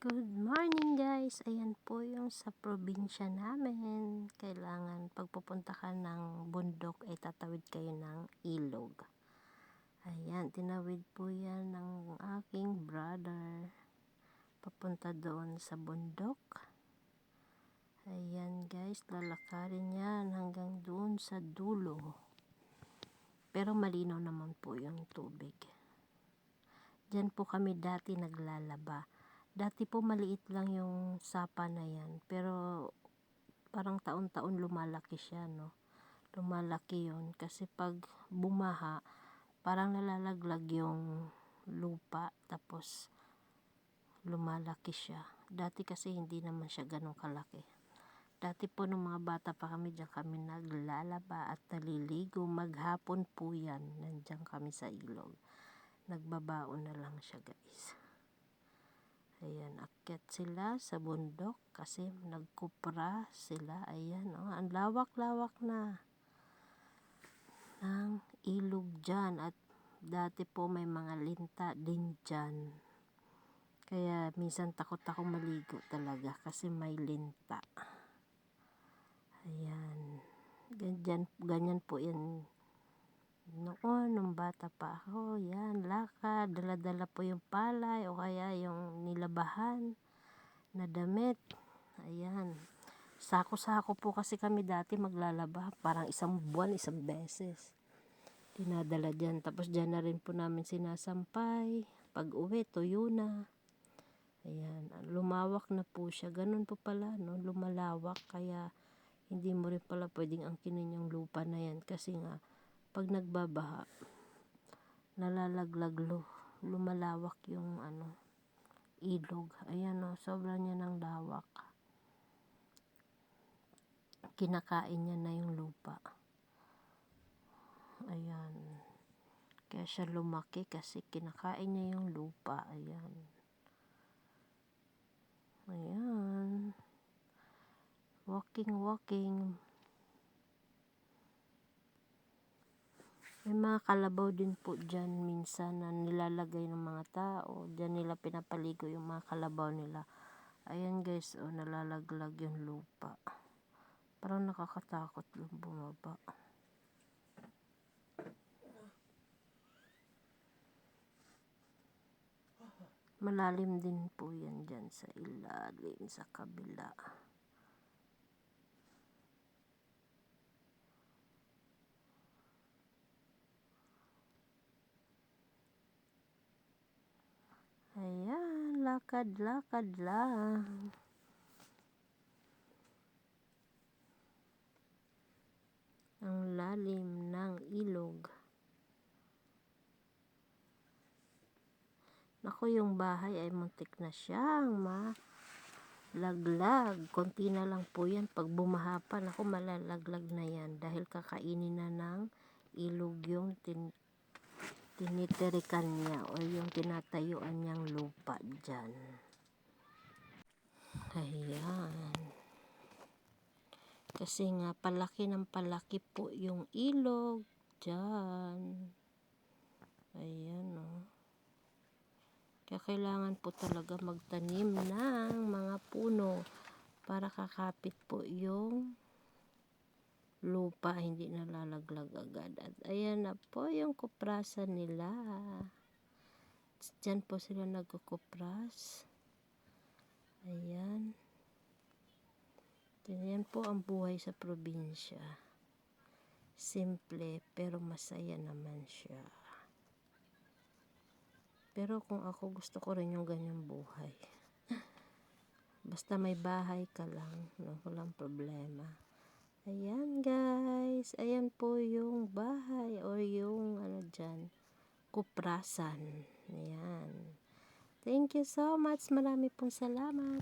Good morning guys! Ayan po yung sa probinsya namin. Kailangan pagpupunta ka ng bundok ay tatawid kayo ng ilog. Ayan, tinawid po yan ng aking brother. Papunta doon sa bundok. Ayan guys, lalakarin yan hanggang doon sa dulo. Pero malinaw naman po yung tubig. Diyan po kami dati naglalaba. Dati po maliit lang yung sapa na yan, pero parang taon-taon lumalaki siya, no? Lumalaki yun kasi pag bumaha, parang nalalaglag yung lupa, tapos lumalaki siya. Dati kasi hindi naman siya ganun kalaki. Dati po nung mga bata pa kami, diyan kami naglalaba at naliligo. Maghapon po yan, nandiyan kami sa ilog. Nagbabaon na lang siya guys. Ayan, akyat sila sa bundok kasi nagkupra sila. Ayan, oh, ang lawak-lawak na ng ilog dyan. At dati po may mga linta din dyan. Kaya minsan takot ako maligo talaga kasi may linta. Ayan, ganyan po yan. Noon, nung bata pa ako, yan, lakad, dala-dala po yung palay o kaya yung nilabahan na damit. Ayan, sako-sako po kasi kami dati maglalaba, parang isang buwan, isang beses dinadala dyan. Tapos dyan na rin po namin sinasampay, pag uwi, tuyo na. Ayan, lumawak na po siya, ganun po pala, no? Lumalawak, kaya hindi mo rin pala pwedeng angkinin yung lupa na yan kasi nga pag nagbabaha, nalalaglag, lumalawak yung ilog. Ayan, o, sobra niya ng lawak. Kinakain niya na yung lupa. Ayan, kaya siya lumaki kasi kinakain niya yung lupa. Ayan, ayan, walking. May mga kalabaw din po dyan minsan na nilalagay ng mga tao. Dyan nila pinapaligo yung mga kalabaw nila. Ayan guys, oh, nalalaglag yung lupa. Parang nakakatakot yung bumaba. Malalim din po yan dyan sa ilalim, sa kabila. Ayan, lakad-lakad lang. Ang lalim ng ilog. Naku, yung bahay ay muntik na siyang malaglag. Konti na lang po yan. Pag bumaha pa, naku, malalaglag na yan. Dahil kakainin na ng ilog yung tinitirikan niya o yung tinatayuan niyang lupa dyan. Ayan. Kasi nga, palaki ng palaki po yung ilog dyan. Ayan, o. Kaya kailangan po talaga magtanim ng mga puno para kakapit po yung lupa, hindi nalalaglag agad. At ayan na po yung kuprasan nila. Diyan po sila nagkukupras. Ayan. Yan po ang buhay sa probinsya. Simple pero masaya naman siya. Pero kung ako, gusto ko rin yung ganyang buhay. Basta may bahay ka lang, no? Walang problema. Ayan guys, ayan po yung bahay o yung dyan, kuprasan. Ayan. Thank you so much. Marami pong salamat.